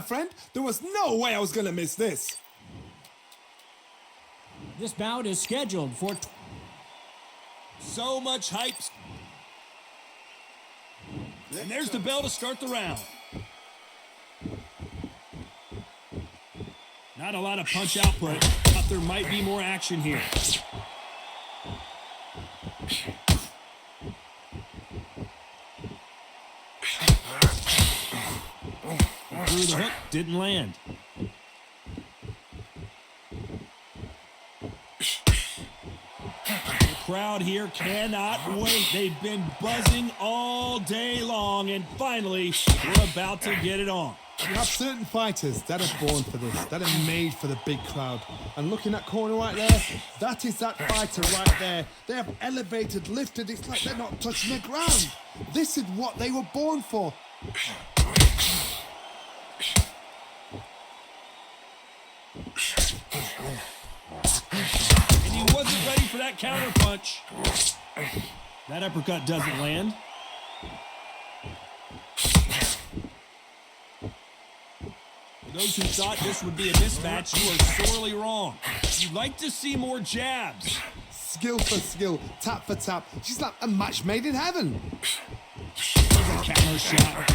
friend. There was no way I was going to miss this. This bout is scheduled for... So much hype. And there's the bell to start the round. Not a lot of punch output, but there might be more action here. Through the hook, didn't land. The crowd here cannot wait. They've been buzzing all day long, and finally, we're about to get it on. You have certain fighters that are born for this, that are made for the big crowd. And looking at corner right there, that is that fighter right there. They have elevated, lifted, it's like they're not touching the ground. This is what they were born for. And he wasn't ready for that counter punch. That uppercut doesn't land. For those who thought this would be a mismatch, you are sorely wrong. You'd like to see more jabs. Skill for skill, tap for tap. She's like a match made in heaven. There's a counter shot.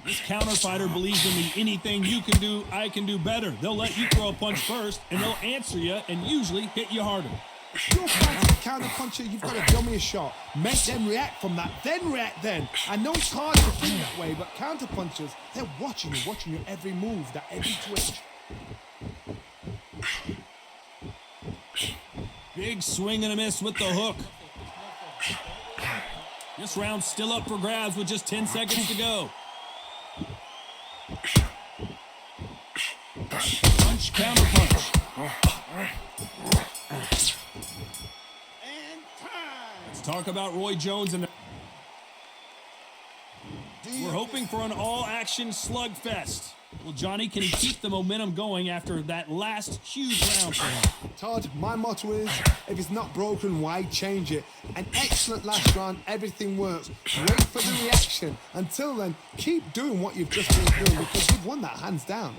This counter fighter believes in me. Anything you can do, I can do better. They'll let you throw a punch first, and they'll answer you and usually hit you harder. If you're fighting a counter puncher, you've got to dummy a shot. Make them react from that, then react then. I know it's hard to think that way, but counter punchers, they're watching your every move, that every twitch. Big swing and a miss with the hook. This round's still up for grabs with just 10 seconds to go. Punch, counter punch. Let's talk about Roy Jones. And we're hoping for an all-action slugfest. Well, Johnny, can he keep the momentum going after that last huge round for him? Todd, my motto is, if it's not broken, why change it? An excellent last round, everything works. Wait for the reaction. Until then, keep doing what you've just been doing because you've won that hands down.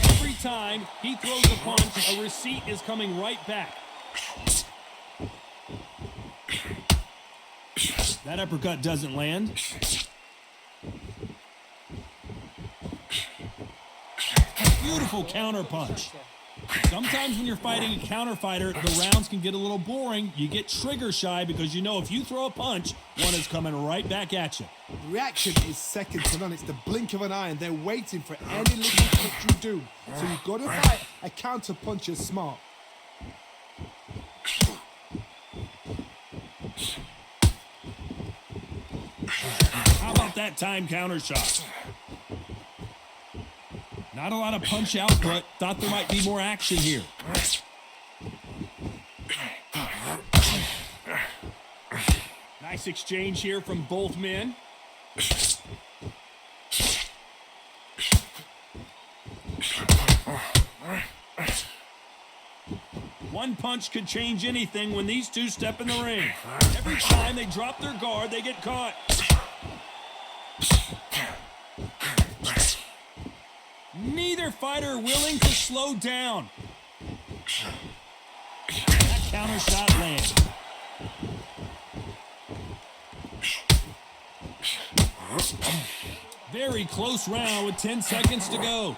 Every time he throws a punch, a receipt is coming right back. That uppercut doesn't land. Beautiful counter punch. Sometimes when you're fighting a counter fighter, the rounds can get a little boring. You get trigger shy because you know if you throw a punch, one is coming right back at you. The reaction is second to none. It's the blink of an eye, and they're waiting for any little punch you do. So you've got to fight a counter puncher smart. How about that time counter shot? Not a lot of punch output. Thought there might be more action here. Nice exchange here from both men. One punch could change anything when these two step in the ring. Every time they drop their guard, they get caught. Neither fighter willing to slow down. That counter shot lands. Very close round with 10 seconds to go.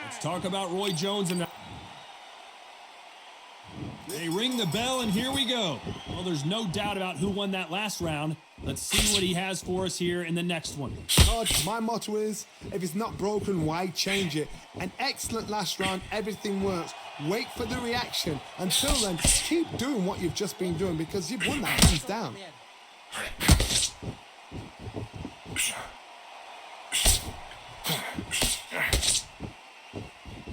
Let's talk about Roy Jones and they ring the bell, and here we go. Well, there's no doubt about who won that last round. Let's see what he has for us here in the next one. Todd, my motto is, if it's not broken, why change it? An excellent last round, everything works. Wait for the reaction. Until then, keep doing what you've just been doing because you've won that hands down.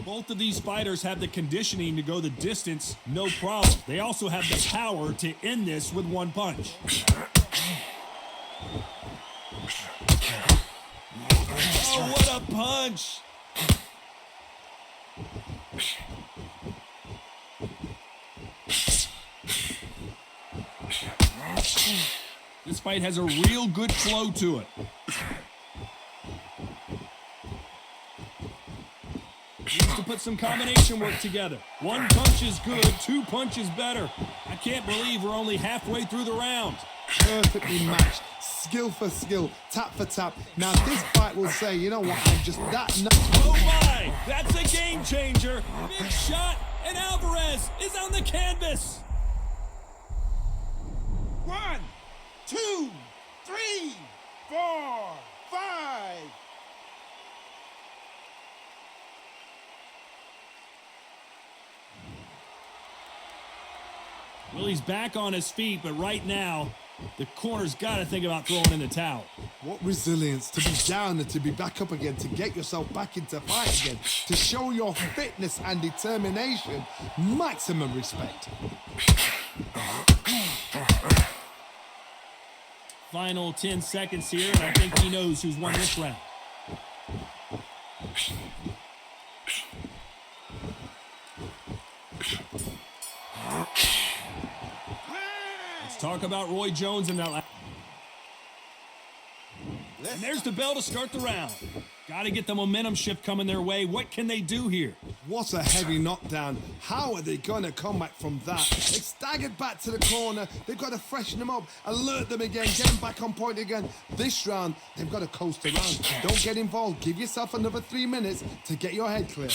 Both of these fighters have the conditioning to go the distance, no problem. They also have the power to end this with one punch. Oh, what a punch! This fight has a real good flow to it. Needs to put some combination work together. One punch is good, two punches better. I can't believe we're only halfway through the round. Perfectly matched, skill for skill, tap for tap. Now this fight will say, you know what, I'm just that. Oh my, that's a game changer. Big shot, and Alvarez is on the canvas. 1, 2, 3, 4, 5. Well, he's back on his feet, but right now, the corner's got to think about throwing in the towel. What resilience to be down and to be back up again, to get yourself back into fight again, to show your fitness and determination. Maximum respect. Final 10 seconds here, and I think he knows who's won this round. Let's talk about Roy Jones and that. And there's the bell to start the round. Got to get the momentum shift coming their way. What can they do here? What a heavy knockdown. How are they going to come back from that? They staggered back to the corner. They've got to freshen them up, alert them again, get them back on point again. This round, they've got to coast around. Don't get involved. Give yourself another 3 minutes to get your head clear.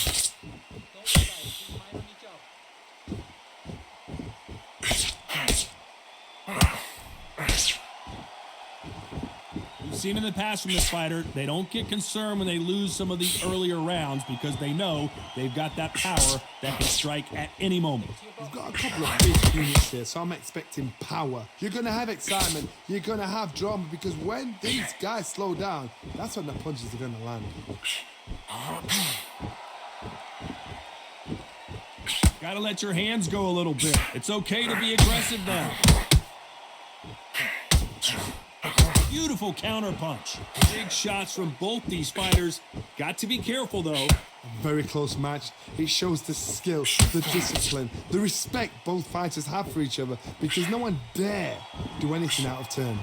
Seen in the past from this fighter, they don't get concerned when they lose some of the earlier rounds because they know they've got that power that can strike at any moment. We've got a couple of big units here, so I'm expecting power. You're going to have excitement. You're going to have drama because when these guys slow down, that's when the punches are going to land. Got to let your hands go a little bit. It's okay to be aggressive now. Beautiful counter punch. Big shots from both these fighters. Got to be careful, though. A very close match. It shows the skill, the discipline, the respect both fighters have for each other because no one dare do anything out of turn.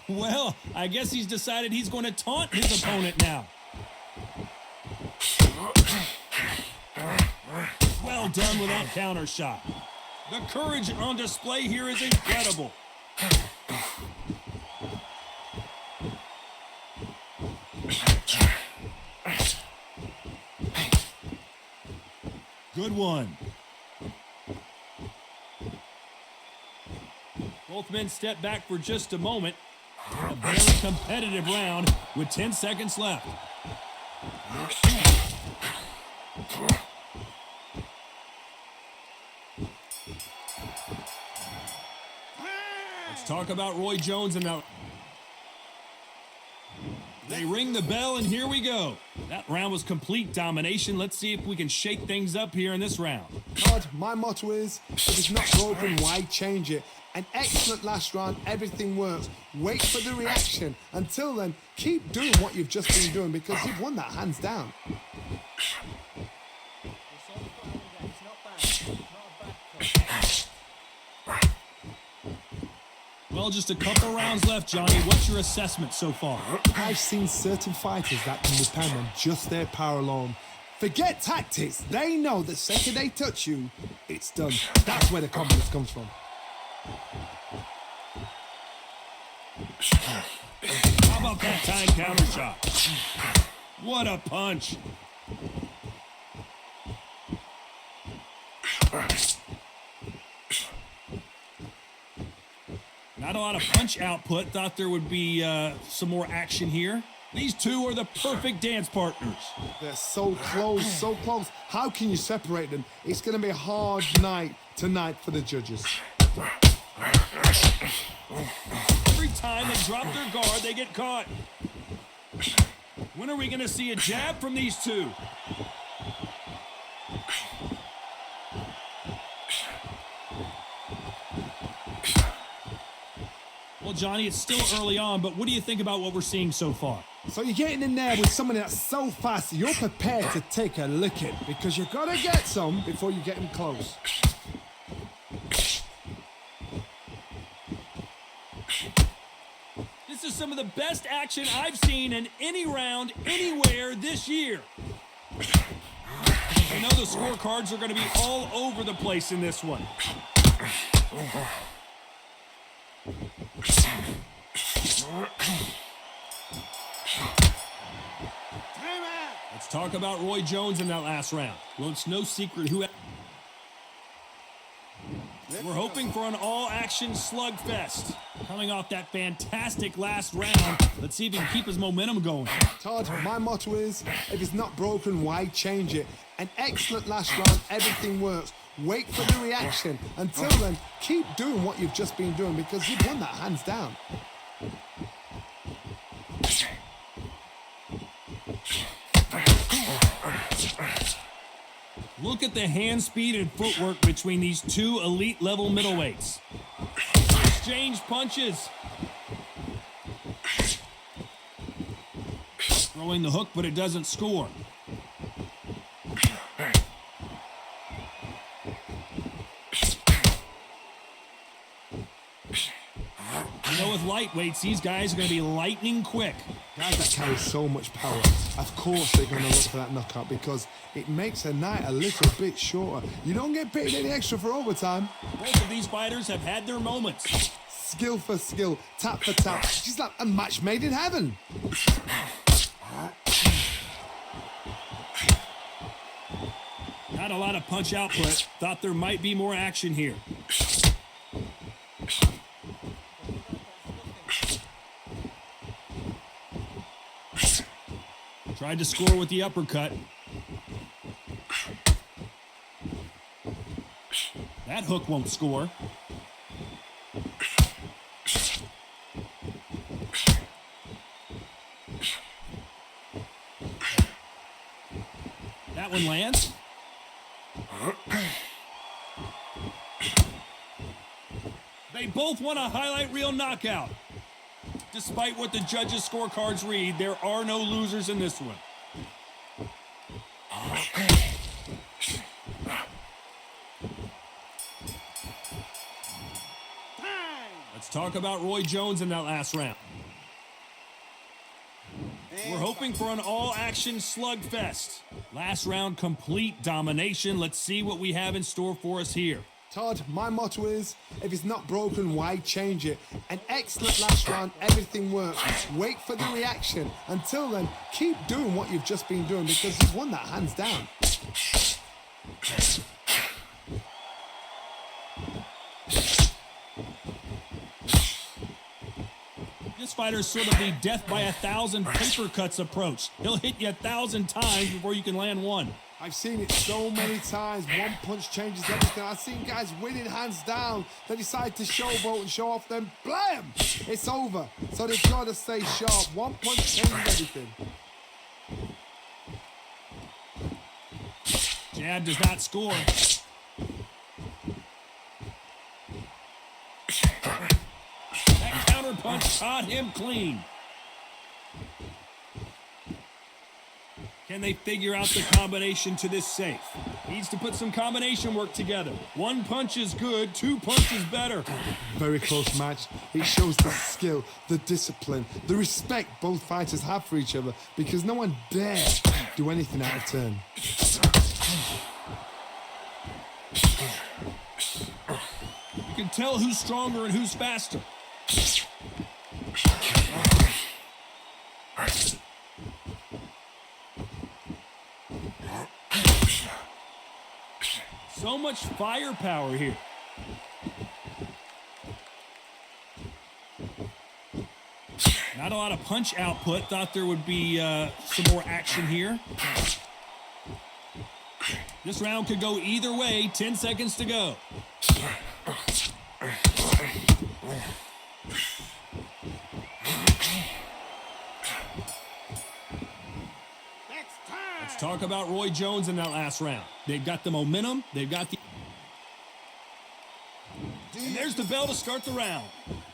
Well, I guess he's decided he's going to taunt his opponent now. Well done with that counter shot. The courage on display here is incredible. Good one. Both men step back for just a moment. A very competitive round with 10 seconds left. Let's talk about Roy Jones and now. They ring the bell, and here we go. That round was complete domination. Let's see if we can shake things up here in this round. God, my motto is, if it's not broken, why change it? An excellent last round, everything works. Wait for the reaction. Until then, keep doing what you've just been doing because you've won that hands down. Well, just a couple rounds left, Johnny. What's your assessment so far? I've seen certain fighters that can depend on just their power alone. Forget tactics. They know the second they touch you, it's done. That's where the confidence comes from. How about that time counter shot? What a punch. Not a lot of punch output. Thought there would be some more action here. These two are the perfect dance partners. They're so close, so close. How can you separate them? It's going to be a hard night tonight for the judges. Every time they drop their guard, they get caught. When are we going to see a jab from these two? Johnny, it's still early on, but what do you think about what we're seeing so far? So you're getting in there with somebody that's so fast, you're prepared to take a licking because you've got to get some before you get him close. This is some of the best action I've seen in any round, anywhere this year. I know the scorecards are going to be all over the place in this one. Let's talk about Roy Jones in that last round. Well, it's no secret who... We're hoping for an all-action slugfest. Coming off that fantastic last round, let's see if he can keep his momentum going. Todd, my motto is, if it's not broken, why change it? An excellent last round, everything works. Wait for the reaction. Until then, keep doing what you've just been doing because you've won that hands down. Look at the hand speed and footwork between these two elite level middleweights. Exchange punches. Throwing the hook, but it doesn't score. You know, with lightweights, these guys are going to be lightning quick. Guys that carry so much power, of course they're going to look for that knockout because it makes a night a little bit shorter. You don't get paid any extra for overtime. Both of these fighters have had their moments. Skill for skill, tap for tap. She's like a match made in heaven. Not a lot of punch output. Thought there might be more action here. Tried to score with the uppercut. That hook won't score. That one lands. They both want a highlight reel knockout. Despite what the judges' scorecards read, there are no losers in this one. Let's talk about Roy Jones in that last round. We're hoping for an all-action slugfest. Last round, complete domination. Let's see what we have in store for us here. Todd, my motto is, if it's not broken, why change it? An excellent last round, everything works. Wait for the reaction. Until then, keep doing what you've just been doing because you've won that hands down. This fighter's sort of the death by 1,000 paper cuts approach. He'll hit you 1,000 times before you can land one. I've seen it so many times. One punch changes everything. I've seen guys winning hands down. They decide to showboat and show off, then blam! It's over. So they've got to stay sharp. One punch changes everything. Jab does not score. That counter punch caught him clean. Can they figure out the combination to this safe? Needs to put some combination work together. One punch is good, two punches better. Very close match. It shows the skill, the discipline, the respect both fighters have for each other because no one dares do anything out of turn. You can tell who's stronger and who's faster. So much firepower here. Not a lot of punch output. Thought there would be some more action here. This round could go either way. 10 seconds to go. Let's talk about Roy Jones in that last round. They've got the momentum. They've got the... And there's the bell to start the round.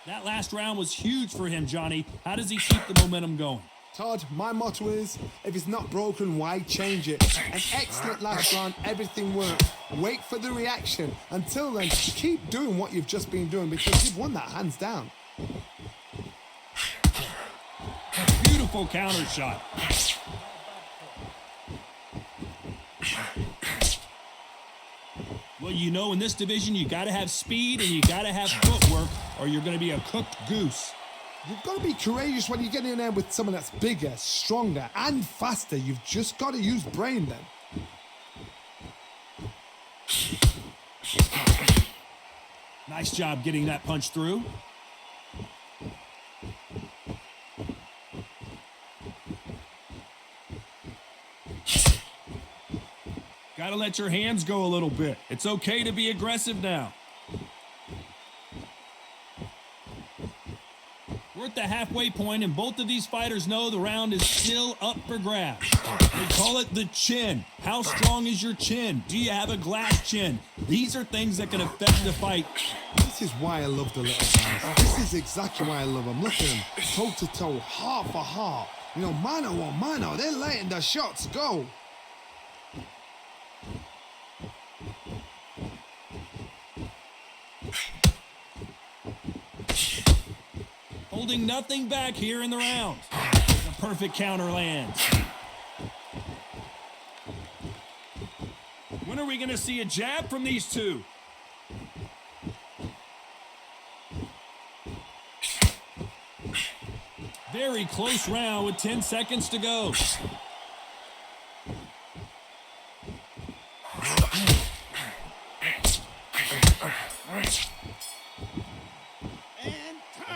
That last round was huge for him, Johnny. How does he keep the momentum going? Todd, my motto is, if it's not broken, why change it? An excellent last round, everything worked. Wait for the reaction. Until then, keep doing what you've just been doing because you've won that hands down. Beautiful counter shot. Well, you know, in this division, you got to have speed and you got to have footwork or you're going to be a cooked goose. You've got to be courageous when you get in there with someone that's bigger, stronger, and faster. You've just got to use brain then. Nice job getting that punch through. Got to let your hands go a little bit. It's okay to be aggressive now. We're at the halfway point, and both of these fighters know the round is still up for grabs. They call it the chin. How strong is your chin? Do you have a glass chin? These are things that can affect the fight. This is why I love the little guys. This is exactly why I love them. Look at them, toe to toe, heart for heart. You know, mano a mano, they're letting the shots go. Holding nothing back here in the round. The perfect counter lands. When are we going to see a jab from these two? Very close round with 10 seconds to go.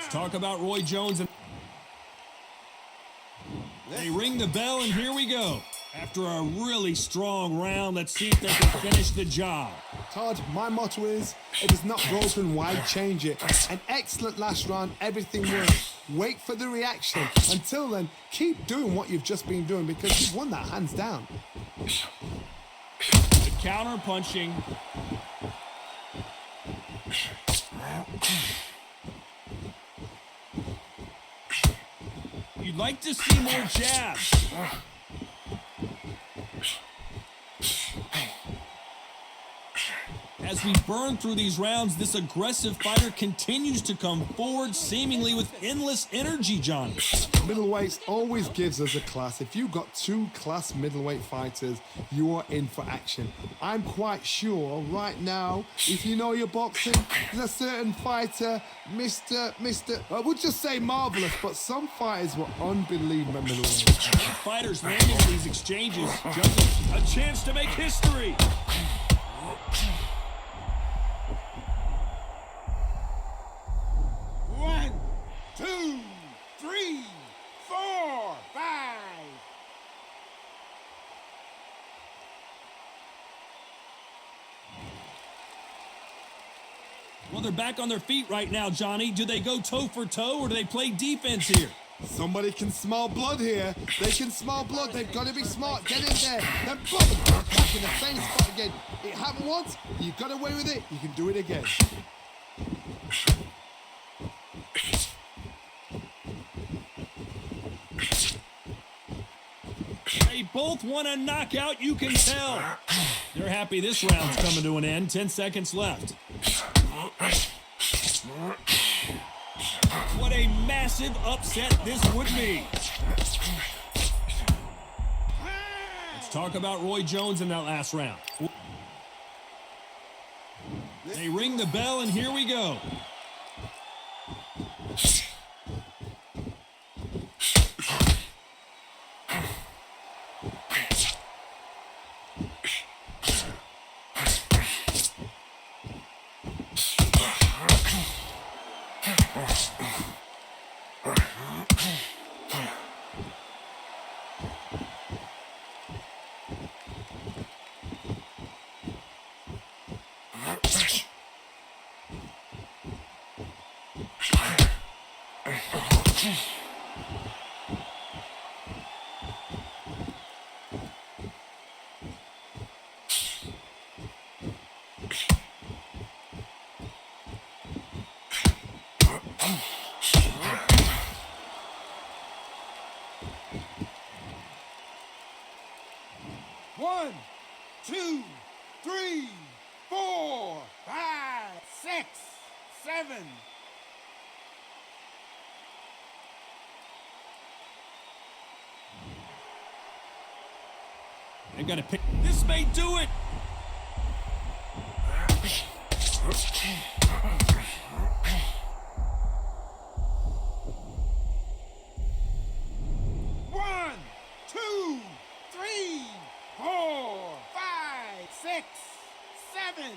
Talk about Roy Jones. They ring the bell, and here we go. After a really strong round, let's see if they can finish the job. Todd, my motto is, if it's not broken, why change it? An excellent last round, everything worked. Wait for the reaction. Until then, keep doing what you've just been doing because you've won that hands down. The counter punching. You'd like to see more jabs. As we burn through these rounds, this aggressive fighter continues to come forward, seemingly with endless energy, Johnny. Middleweights always gives us a class. If you've got two class middleweight fighters, you are in for action. I'm quite sure right now, if you know your boxing, there's a certain fighter, we'll just say marvelous, but some fighters were unbelievable middleweight. Fighters landing these exchanges, just a chance to make history. One, two, three, four, five. Well, they're back on their feet right now, Johnny. Do they go toe for toe or do they play defense here? Somebody can smell blood here. They can smell blood. They've got to be smart. Get in there. Then boom, back in the same spot again. It happened once. You got away with it. You can do it again. They both want a knockout, you can tell. They're happy this round's coming to an end. 10 seconds left. What a massive upset this would be. Let's talk about Roy Jones in that last round. They ring the bell, and here we go. 6, 7. They got to pick. This may do it. One, two, three, 4, 5, 6, 7.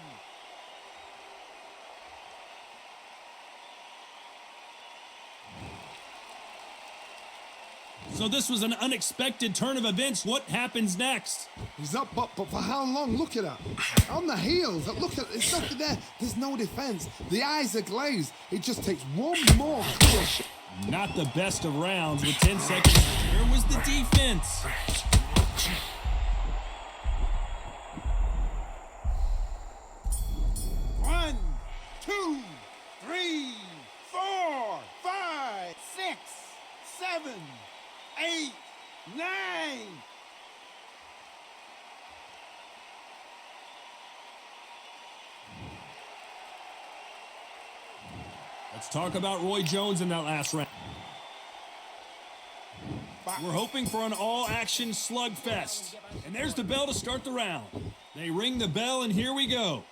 So this was an unexpected turn of events. What happens next? He's up, but for how long? Look at that. On the heels. Look at it's nothing there. There's no defense. The eyes are glazed. It just takes one more push. Not the best of rounds with 10 seconds. Where was the defense? One, two, three, 4, 5, 6, 7, 8, 9. Let's talk about Roy Jones in that last round. We're hoping for an all-action slugfest. And there's the bell to start the round. They ring the bell, and here we go.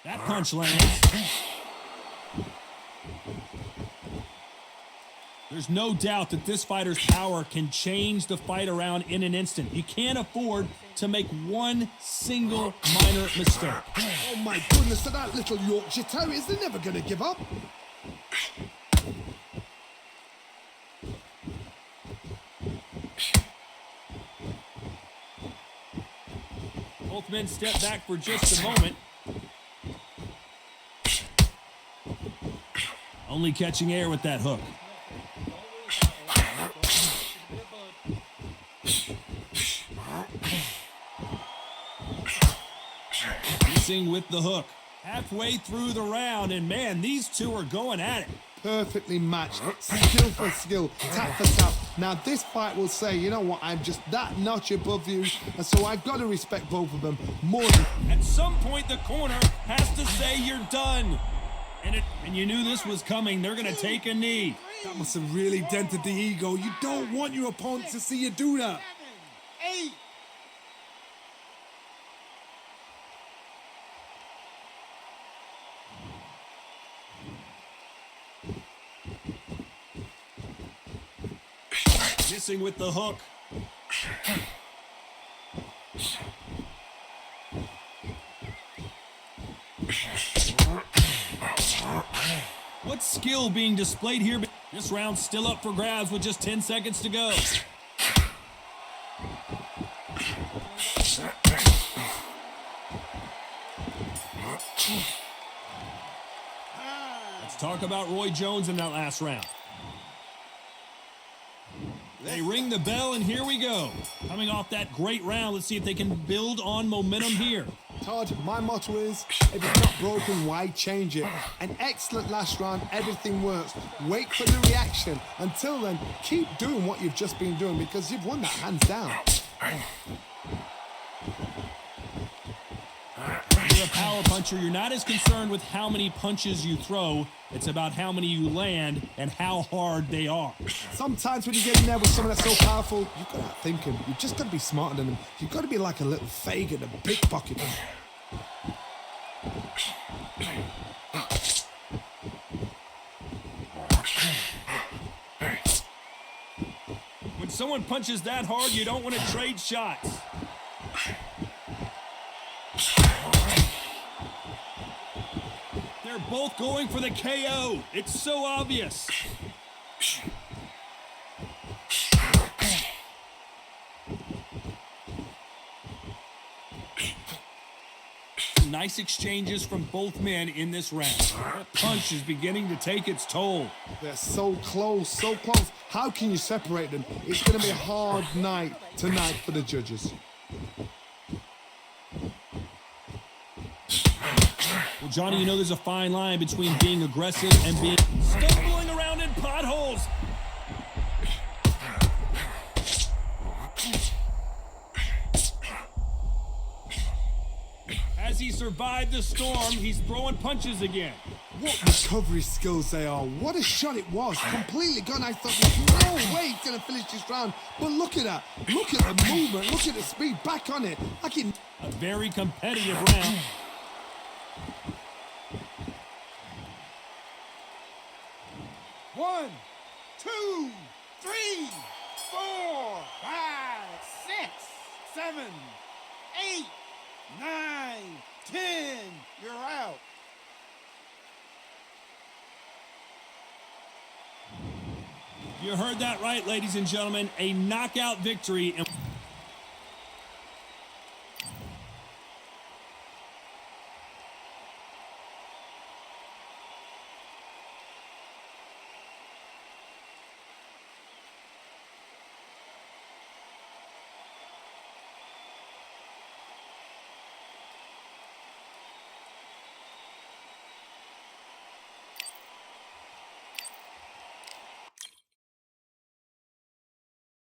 That punch lands. There's no doubt that this fighter's power can change the fight around in an instant. You can't afford to make one single minor mistake. Oh my goodness, so that little Yorkshire Terriers, they're never going to give up. Both men step back for just a moment. Only catching air with that hook. Missing with the hook. Halfway through the round, and man, these two are going at it. Perfectly matched, skill for skill, tap for tap. Now this fight will say, you know what, I'm just that notch above you, and so I've got to respect both of them more than... At some point, the corner has to say you're done. And you knew this was coming. They're going to take a knee. That must have really dented the ego. You don't want your opponent to see you do that. 7, 8. Missing with the hook. What skill being displayed here? This round's still up for grabs with just 10 seconds to go. Let's talk about Roy Jones in that last round. They ring the bell, and here we go. Coming off that great round, let's see if they can build on momentum here. Todd, my motto is, if it's not broken, why change it? An excellent last round, everything works. Wait for the reaction. Until then, keep doing what you've just been doing because you've won that hands down. You're a power puncher. You're not as concerned with how many punches you throw. It's about how many you land and how hard they are. Sometimes when you get in there with someone that's so powerful, you've got to start thinking. You've just got to be smarter than them. You've got to be like a little Fagin, a big pocket. When someone punches that hard, you don't want to trade shots. They're both going for the KO. It's so obvious. Nice exchanges from both men in this round. That punch is beginning to take its toll. They're so close, so close. How can you separate them? It's going to be a hard night tonight for the judges. Well, Johnny, you know there's a fine line between being aggressive and being stumbling around in potholes. he survived the storm. He's throwing punches again. What recovery skills they are. What a shot it was. Completely gone. I thought there's no way he's going to finish this round. But look at that. Look at the movement. Look at the speed. Back on it. Like it. A very competitive round. One, two, three, 4, 5, 6, 7, 8, 9, 10. You're out. You heard that right, ladies and gentlemen. A knockout victory.